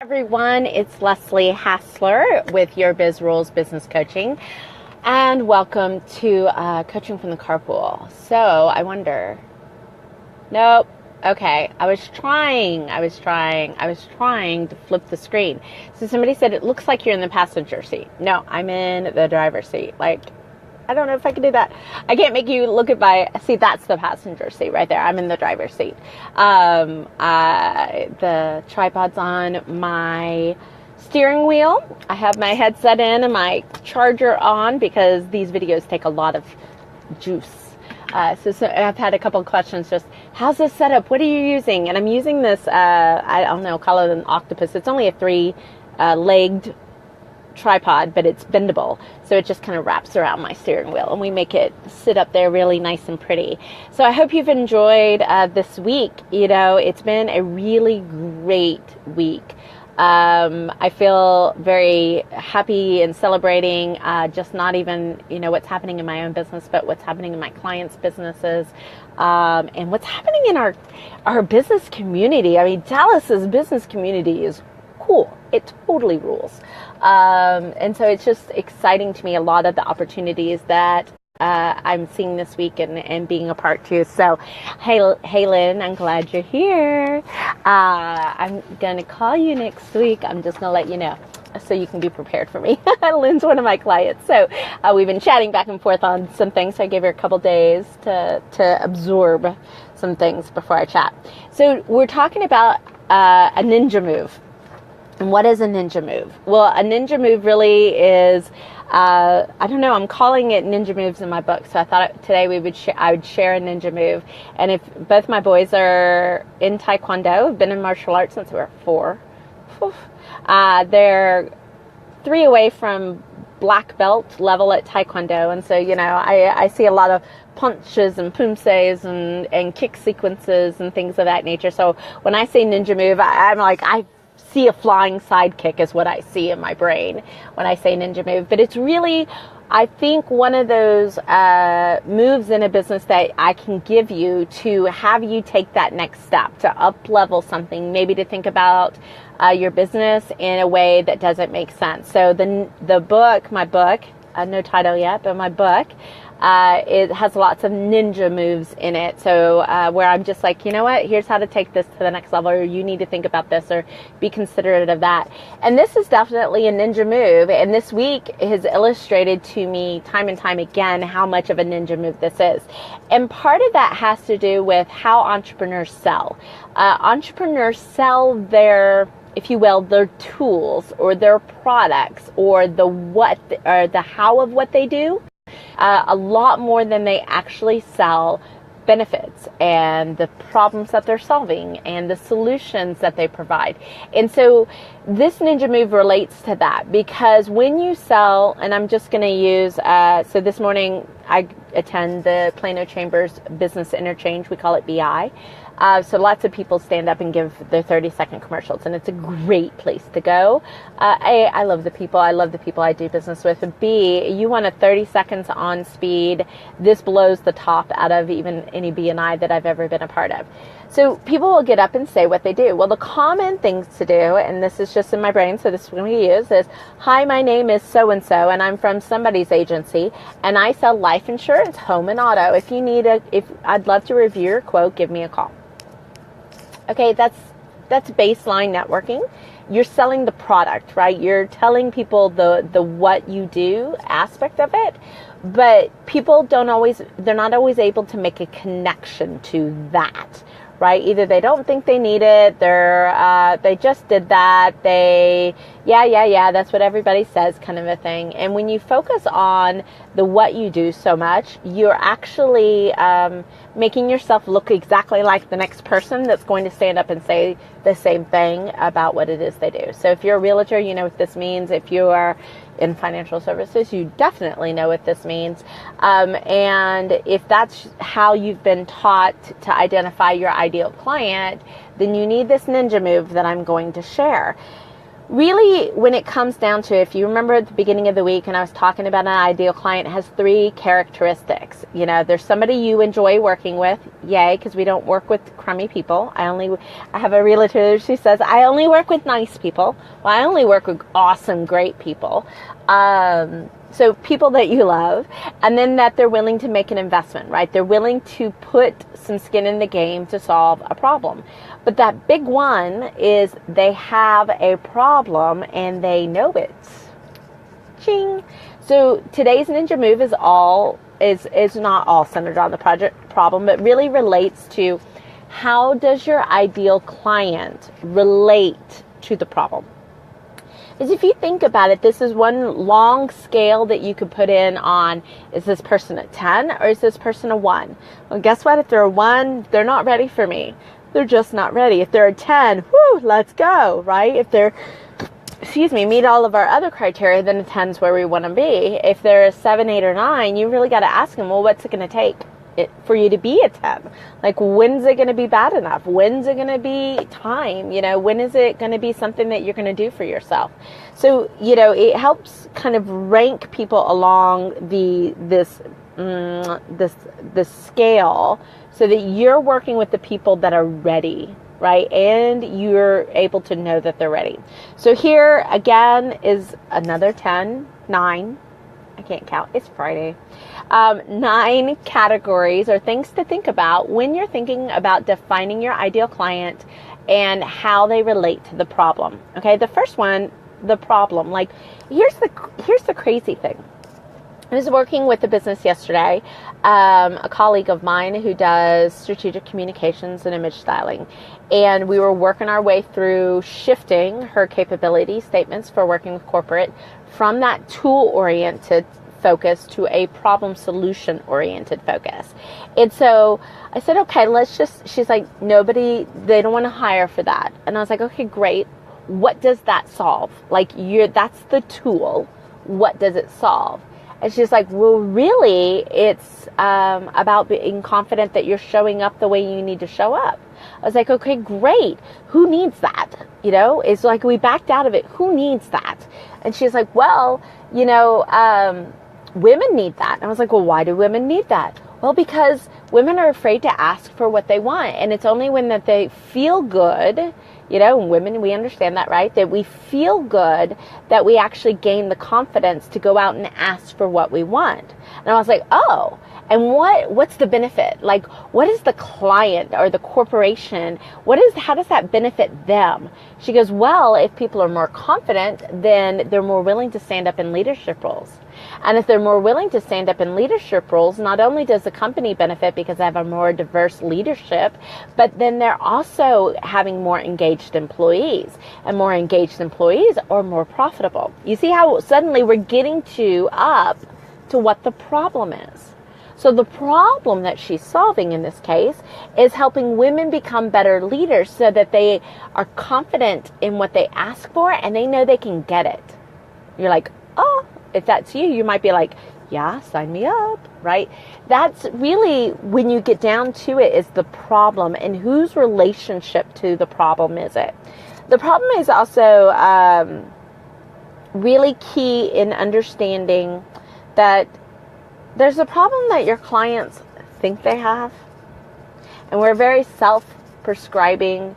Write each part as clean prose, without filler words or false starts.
Everyone, it's Leslie Hassler with Your Biz Rules Business Coaching, and welcome to Coaching from the Carpool. So I wonder, nope, okay, I was trying to flip the screen. So somebody said, it looks like you're in the passenger seat. No, I'm in the driver's seat. I don't know if I can do that. I can't make you look at see, that's the passenger seat right there. I'm in the driver's seat. The tripod's on my steering wheel. I have my headset in and my charger on because these videos take a lot of juice. So I've had a couple of questions just, how's this set up? What are you using? And I'm using this, I don't know, call it an octopus. It's only a three-legged tripod, but it's bendable, so it just kind of wraps around my steering wheel and we make it sit up there really nice and pretty. So I hope you've enjoyed this week. It's been a really great week. I feel very happy and celebrating just not even what's happening in my own business, but what's happening in my clients' businesses, and what's happening in our business community. I mean, Dallas's business community is cool. It totally rules. And so it's just exciting to me, a lot of the opportunities that I'm seeing this week and being a part to. So, hey Lynn, I'm glad you're here. I'm going to call you next week. I'm just going to let you know so you can be prepared for me. Lynn's one of my clients. So we've been chatting back and forth on some things. So I gave her a couple days to absorb some things before I chat. So we're talking about a ninja move. And what is a ninja move? Well, a ninja move really is, I don't know, I'm calling it ninja moves in my book. So I thought today I would share a ninja move. And if both my boys are in Taekwondo, have been in martial arts since we were 4. They're 3 away from black belt level at Taekwondo. And so, I see a lot of punches and pumses and kick sequences and things of that nature. So when I say ninja move, I'm like, I see a flying sidekick is what I see in my brain when I say ninja move. But it's really, I think, one of those moves in a business that I can give you to have you take that next step, to up level something, maybe to think about your business in a way that doesn't make sense. So the book, my book, no title yet, but my book, it has lots of ninja moves in it. So where I'm just like, you know what, here's how to take this to the next level, or you need to think about this, or be considerate of that. And this is definitely a ninja move. And this week has illustrated to me time and time again how much of a ninja move this is. And part of that has to do with how entrepreneurs sell. Entrepreneurs sell their, if you will, their tools or their products or the what or the how of what they do. A lot more than they actually sell benefits and the problems that they're solving and the solutions that they provide. And so this ninja move relates to that, because when you sell, and I'm just going to use, so this morning I attend the Plano Chamber's Business Interchange. We call it BI. So lots of people stand up and give their 30-second commercials, and it's a great place to go. I love the people. I love the people I do business with. But B, you want a 30 seconds on speed. This blows the top out of even any BNI that I've ever been a part of. So people will get up and say what they do. Well, the common things to do, and this is just in my brain, so this is what we use, is, hi, my name is so-and-so, and I'm from somebody's agency, and I sell life insurance, home, and auto. If I'd love to review your quote, give me a call. Okay, that's baseline networking. You're selling the product, right? You're telling people the what you do aspect of it, but people they're not always able to make a connection to that, right? Either they don't think they need it, they just did that, yeah, that's what everybody says, kind of a thing. And when you focus on the what you do so much, you're actually making yourself look exactly like the next person that's going to stand up and say the same thing about what it is they do. So if you're a realtor, you know what this means. If you are in financial services, you definitely know what this means. And if that's how you've been taught to identify your ideal client, then you need this ninja move that I'm going to share. really, when it comes down to, if you remember at the beginning of the week and I was talking about an ideal client, it has 3 characteristics. You know, there's somebody you enjoy working with. Yay, because we don't work with crummy people. I have a realtor, she says, I only work with nice people. Well, I only work with awesome, great people. So people that you love, and then that they're willing to make an investment, right? They're willing to put some skin in the game to solve a problem. But that big one is they have a problem and they know it. Ching. So today's ninja move is not all centered on the project problem, but really relates to how does your ideal client relate to the problem? Is if you think about it, this is one long scale that you could put in on, is this person a 10 or is this person a 1? Well, guess what? If they're a 1, they're not ready for me. They're just not ready. If they're a 10, whoo, let's go, right? If they're, meet all of our other criteria, then a 10's where we want to be. If they're a 7, 8, or 9, you really got to ask them, well, what's it going to take for you to be a 10? Like, when's it going to be bad enough? When's it going to be time? You know, when is it going to be something that you're going to do for yourself? So, you know, it helps kind of rank people along this scale so that you're working with the people that are ready, right? And you're able to know that they're ready. So here again is another 10, 9. I can't count. It's Friday. 9 categories or things to think about when you're thinking about defining your ideal client and how they relate to the problem. Okay, the first one, the problem. Like, here's the crazy thing. I was working with a business yesterday, a colleague of mine who does strategic communications and image styling. And we were working our way through shifting her capability statements for working with corporate from that tool-oriented focus to a problem-solution-oriented focus. And so I said, okay, she's like, they don't want to hire for that. And I was like, okay, great. What does that solve? Like, that's the tool. What does it solve? And she's like, well, really, it's about being confident that you're showing up the way you need to show up. I was like, okay, great. Who needs that? You know, it's like we backed out of it. Who needs that? And she's like, well, you know, women need that. And I was like, well, why do women need that? Well, because women are afraid to ask for what they want. And it's only when that they feel good, you know, women, we understand that, right? That we feel good that we actually gain the confidence to go out and ask for what we want. And I was like, oh, and what's the benefit? Like, what is the client or the corporation? How does that benefit them? She goes, well, if people are more confident, then they're more willing to stand up in leadership roles. And if they're more willing to stand up in leadership roles, not only does the company benefit because they have a more diverse leadership, but then they're also having more engaged employees. And more engaged employees are more profitable. You see how suddenly we're getting up to what the problem is. So the problem that she's solving in this case is helping women become better leaders so that they are confident in what they ask for and they know they can get it. You're like, oh, if that's you, you might be like, yeah, sign me up, right? That's really, when you get down to it, is the problem and whose relationship to the problem is it. The problem is also really key in understanding that there's a problem that your clients think they have. And we're a very self-prescribing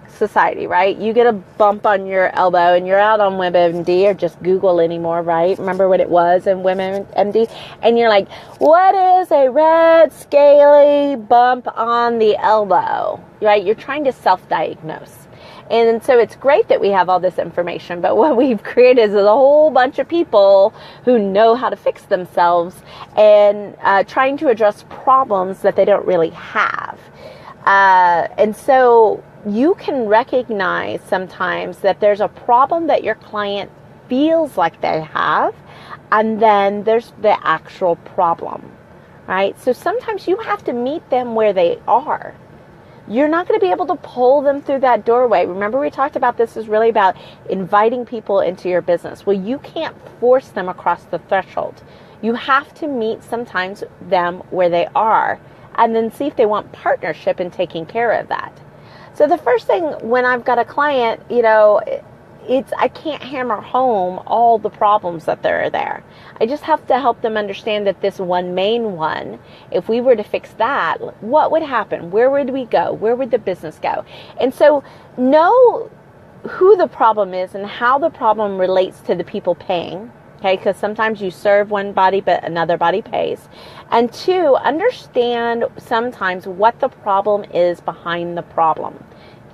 society, right? You get a bump on your elbow and you're out on WebMD or just Google anymore, right? Remember what it was in WebMD? And you're like, what is a red scaly bump on the elbow, right? You're trying to self-diagnose. And so it's great that we have all this information, but what we've created is a whole bunch of people who know how to fix themselves and trying to address problems that they don't really have. And so you can recognize sometimes that there's a problem that your client feels like they have, and then there's the actual problem, right? So sometimes you have to meet them where they are. You're not going to be able to pull them through that doorway. Remember, we talked about this is really about inviting people into your business. Well, you can't force them across the threshold. You have to meet sometimes them where they are and then see if they want partnership in taking care of that. So the first thing when I've got a client, you know, I can't hammer home all the problems that are there. I just have to help them understand that this one main one, if we were to fix that, what would happen? Where would we go? Where would the business go? And so know who the problem is and how the problem relates to the people paying. Okay, because sometimes you serve one body, but another body pays. And two, understand sometimes what the problem is behind the problem.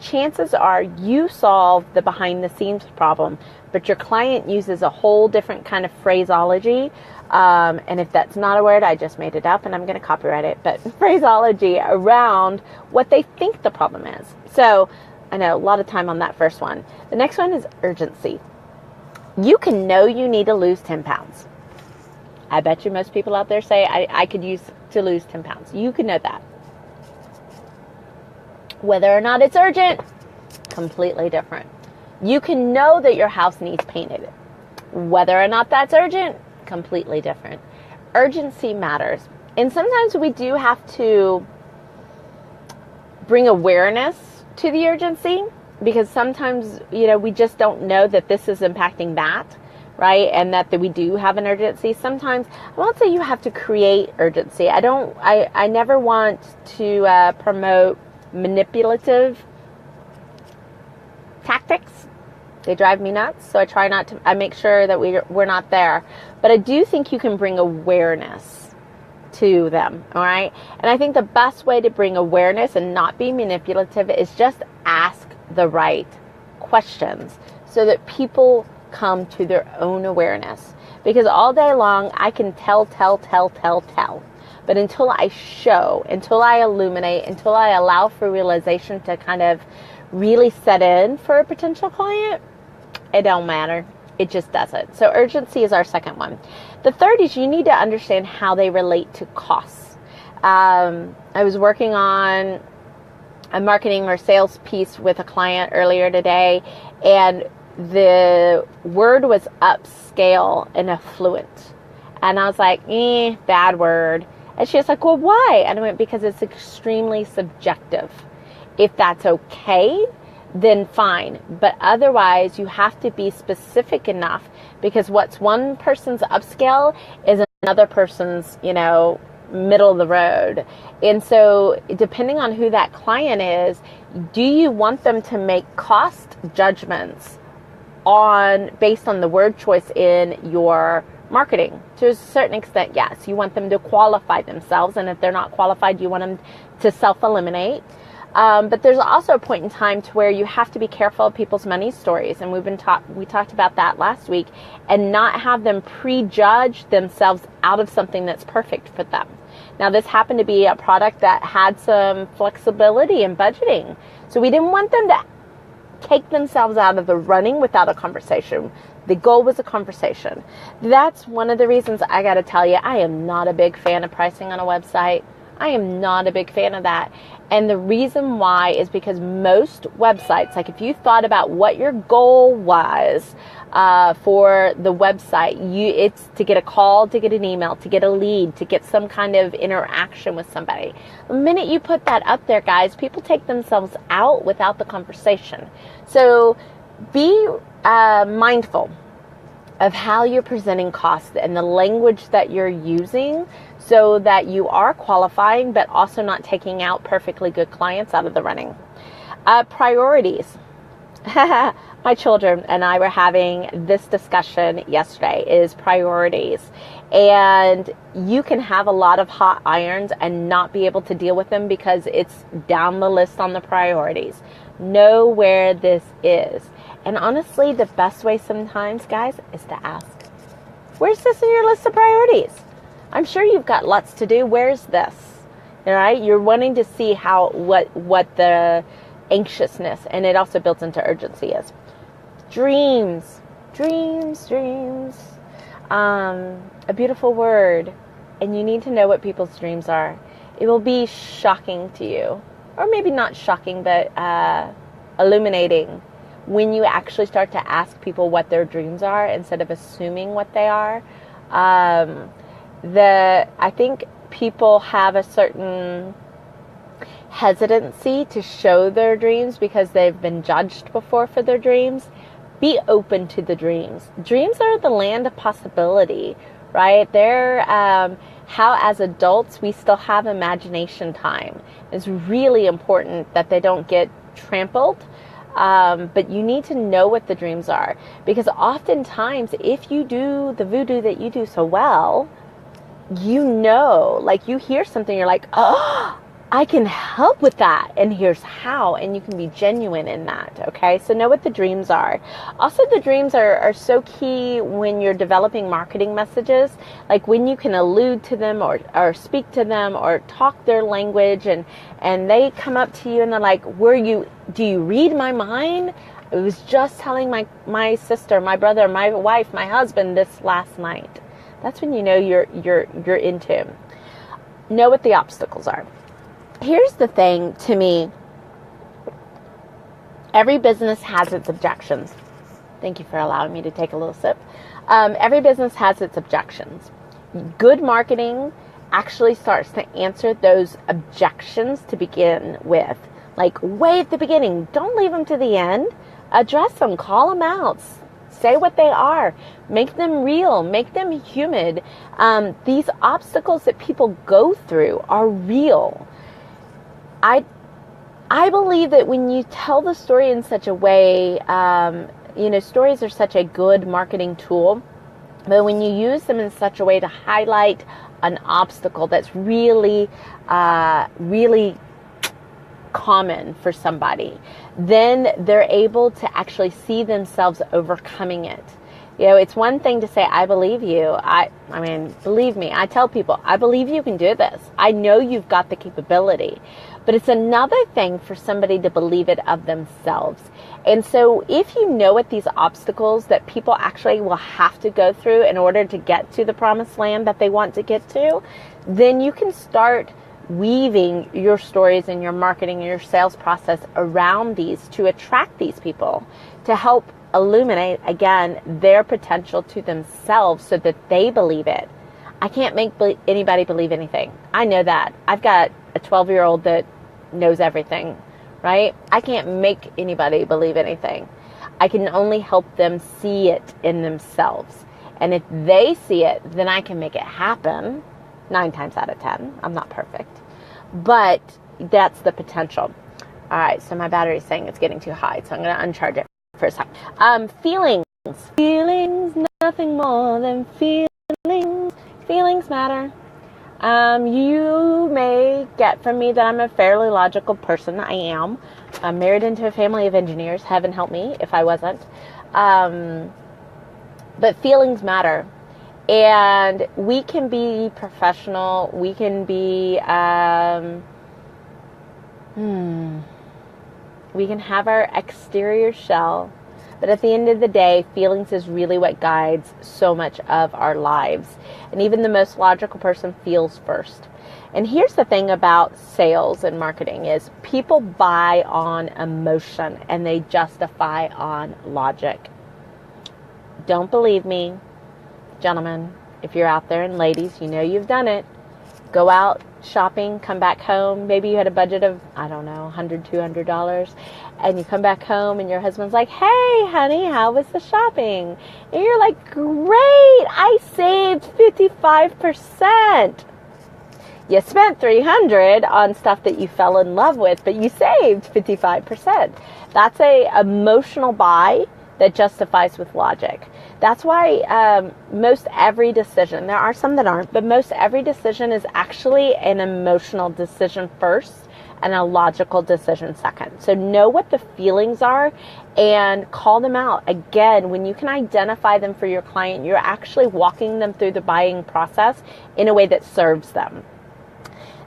Chances are you solve the behind the scenes problem, but your client uses a whole different kind of phraseology. And if that's not a word, I just made it up and I'm going to copyright it, but phraseology around what they think the problem is. So I know a lot of time on that first one. The next one is urgency. You can know you need to lose 10 pounds. I bet you most people out there say, I could use to lose 10 pounds. You can know that. Whether or not it's urgent, completely different. You can know that your house needs painted. Whether or not that's urgent, completely different. Urgency matters. And sometimes we do have to bring awareness to the urgency, because sometimes, we just don't know that this is impacting that, right? And that we do have an urgency. Sometimes, I won't say you have to create urgency. I never want to promote manipulative tactics. They drive me nuts, so I try not to. I make sure that we're not there. But I do think you can bring awareness to them, all right? And I think the best way to bring awareness and not be manipulative is just ask the right questions so that people come to their own awareness. Because all day long, I can tell. But until I show, until I illuminate, until I allow for realization to kind of really set in for a potential client, it don't matter. It just doesn't. So urgency is our second one. The third is you need to understand how they relate to costs. I was working on a marketing or sales piece with a client earlier today, and the word was upscale and affluent. And I was like, bad word. And she was like, well, why? And I went, because it's extremely subjective. If that's okay, then fine. But otherwise, you have to be specific enough, because what's one person's upscale is another person's, middle of the road. And so depending on who that client is, do you want them to make cost judgments based on the word choice in your marketing? To a certain extent, yes. You want them to qualify themselves, and if they're not qualified, you want them to self-eliminate. But there's also a point in time to where you have to be careful of people's money stories, and we talked about that last week, and not have them prejudge themselves out of something that's perfect for them. Now, this happened to be a product that had some flexibility in budgeting, so we didn't want them to take themselves out of the running without a conversation. The goal was a conversation. That's one of the reasons I got to tell you, I am not a big fan of pricing on a website. I am not a big fan of that. And the reason why is because most websites, like if you thought about what your goal was for the website, it's to get a call, to get an email, to get a lead, to get some kind of interaction with somebody. The minute you put that up there, guys, people take themselves out without the conversation. So be mindful of how you're presenting costs and the language that you're using, so that you are qualifying but also not taking out perfectly good clients out of the running. Priorities. My children and I were having this discussion yesterday, is priorities. And you can have a lot of hot irons and not be able to deal with them because it's down the list on the priorities. Know where this is. And honestly, the best way sometimes, guys, is to ask, where's this in your list of priorities? I'm sure you've got lots to do. Where's this? All right? You're wanting to see what the anxiousness, and it also builds into urgency, is. Dreams. A beautiful word. And you need to know what people's dreams are. It will be shocking to you. Or maybe not shocking, but illuminating when you actually start to ask people what their dreams are instead of assuming what they are. I think people have a certain hesitancy to show their dreams because they've been judged before for their dreams. be open to the dreams. Dreams are the land of possibility, right? They're how as adults we still have imagination time. It's really important that they don't get trampled. But you need to know what the dreams are, because oftentimes if you do the voodoo that you do so well, you know, like you hear something, you're like, oh, I can help with that, and here's how, and you can be genuine in that, okay? So know what the dreams are. Also, the dreams are so key when you're developing marketing messages, like when you can allude to them or speak to them or talk their language, and they come up to you and they're like, do you read my mind? I was just telling my sister, my brother, my wife, my husband this last night. That's when you know you're into. Know what the obstacles are. Here's the thing to me. Every business has its objections. Thank you for allowing me to take a little sip. Every business has its objections. Good marketing actually starts to answer those objections to begin with. Like way at the beginning. Don't leave them to the end. Address them. Call them out. Say what they are. Make them real. Make them human. These obstacles that people go through are real. I believe that when you tell the story in such a way, stories are such a good marketing tool, but when you use them in such a way to highlight an obstacle that's really, really common for somebody, then they're able to actually see themselves overcoming it. You know, it's one thing to say, I believe you. I mean, believe me, I tell people, I believe you can do this. I know you've got the capability. But it's another thing for somebody to believe it of themselves. And so if you know what these obstacles that people actually will have to go through in order to get to the promised land that they want to get to, then you can start weaving your stories and your marketing and your sales process around these to attract these people, to help illuminate, again, their potential to themselves so that they believe it. I can't make anybody believe anything. I know that. I've got a 12-year-old that knows everything, right? I can't make anybody believe anything. I can only help them see it in themselves. And if they see it, then I can make it happen 9 times out of 10. I'm not perfect. But that's the potential. All right, so my battery's saying it's getting too high, so I'm going to uncharge it for a second. Feelings. Feelings, nothing more than feelings. Feelings matter. You may get from me that I'm a fairly logical person. I am. I'm married into a family of engineers. Heaven help me if I wasn't. But feelings matter. And we can be professional. We can be, we can have our exterior shell. But at the end of the day, feelings is really what guides so much of our lives. And even the most logical person feels first. And here's the thing about sales and marketing is people buy on emotion and they justify on logic. Don't believe me, gentlemen. If you're out there, and ladies, you know you've done it. Go out shopping, come back home. Maybe you had a budget of, I don't know, $100, $200. And you come back home and your husband's like, hey, honey, how was the shopping? And you're like, great, I saved 55%. You spent $300 on stuff that you fell in love with, but you saved 55%. That's a emotional buy that justifies with logic. That's why most every decision, there are some that aren't, but most every decision is actually an emotional decision first and a logical decision second. So know what the feelings are and call them out. Again, when you can identify them for your client, you're actually walking them through the buying process in a way that serves them.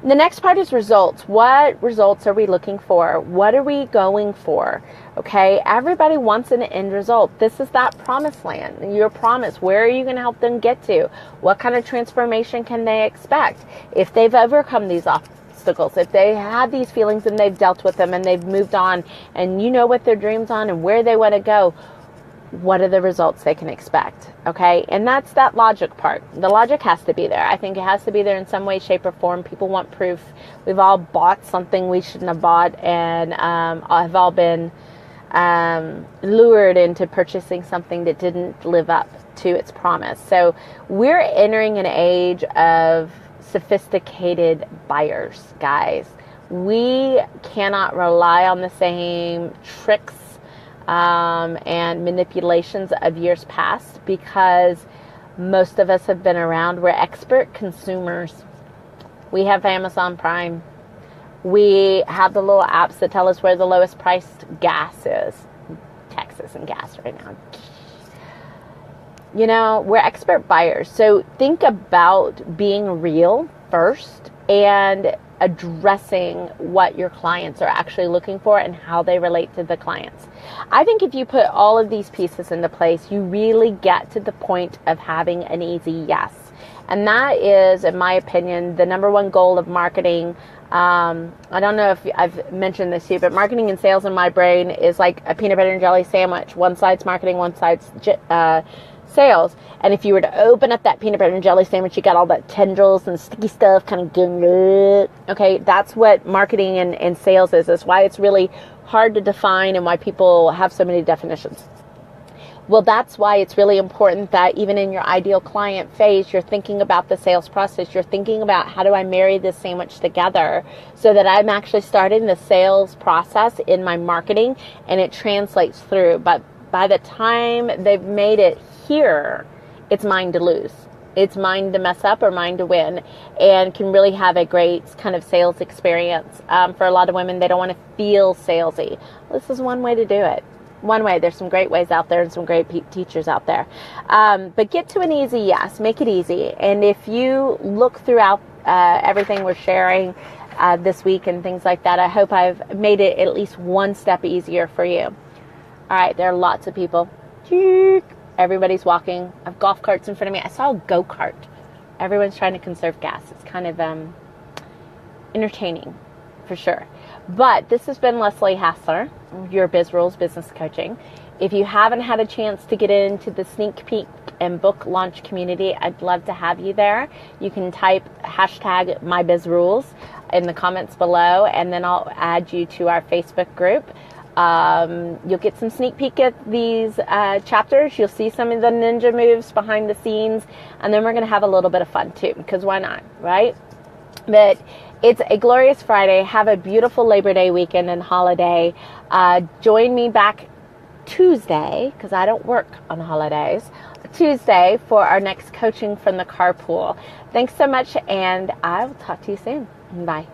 The next part is results. What results are we looking for? What are we going for? Okay, everybody wants an end result. This is that promised land, your promise. Where are you going to help them get to? What kind of transformation can they expect? If they've overcome these obstacles, if they had these feelings and they've dealt with them and they've moved on and you know what their dreams on and where they want to go, what are the results they can expect? Okay, and that's that logic part. The logic has to be there. I think it has to be there in some way, shape, or form. People want proof. We've all bought something we shouldn't have bought, and have all been lured into purchasing something that didn't live up to its promise. So we're entering an age of sophisticated buyers, guys. We cannot rely on the same tricks and manipulations of years past, because most of us have been around. We're expert consumers. We have Amazon Prime. We have the little apps that tell us where the lowest priced gas is. Texas and gas right now. You know, we're expert buyers. So think about being real first and addressing what your clients are actually looking for and how they relate to the clients. I think if you put all of these pieces into place, you really get to the point of having an easy yes. And that is, in my opinion, the number one goal of marketing. I don't know if I've mentioned this to you, but marketing and sales in my brain is like a peanut butter and jelly sandwich. One side's marketing, one side's sales. And if you were to open up that peanut butter and jelly sandwich, you got all that tendrils and sticky stuff kind of getting it. Okay, that's what marketing and sales is. That's why it's really hard to define and why people have so many definitions. Well, that's why it's really important that even in your ideal client phase, you're thinking about the sales process. You're thinking about, how do I marry this sandwich together so that I'm actually starting the sales process in my marketing and it translates through. But by the time they've made it here, it's mine to lose. It's mine to mess up or mine to win, and can really have a great kind of sales experience. For a lot of women, they don't want to feel salesy. This is one way to do it. One way. There's some great ways out there and some great teachers out there. But get to an easy yes. Make it easy. And if you look throughout everything we're sharing this week and things like that, I hope I've made it at least one step easier for you. All right. There are lots of people. Everybody's walking. I have golf carts in front of me. I saw a go-kart. Everyone's trying to conserve gas. It's kind of entertaining, for sure. But this has been Leslie Hassler, your Biz Rules Business Coaching. If you haven't had a chance to get into the sneak peek and book launch community, I'd love to have you there. You can type hashtag MyBizRules in the comments below, and then I'll add you to our Facebook group. You'll get some sneak peek at these chapters. You'll see some of the ninja moves behind the scenes, and then we're going to have a little bit of fun too, because why not, right? But it's a glorious Friday. Have a beautiful Labor Day weekend and holiday. Join me back Tuesday, because I don't work on holidays, Tuesday for our next coaching from the Carpool. Thanks so much, and I will talk to you soon. Bye.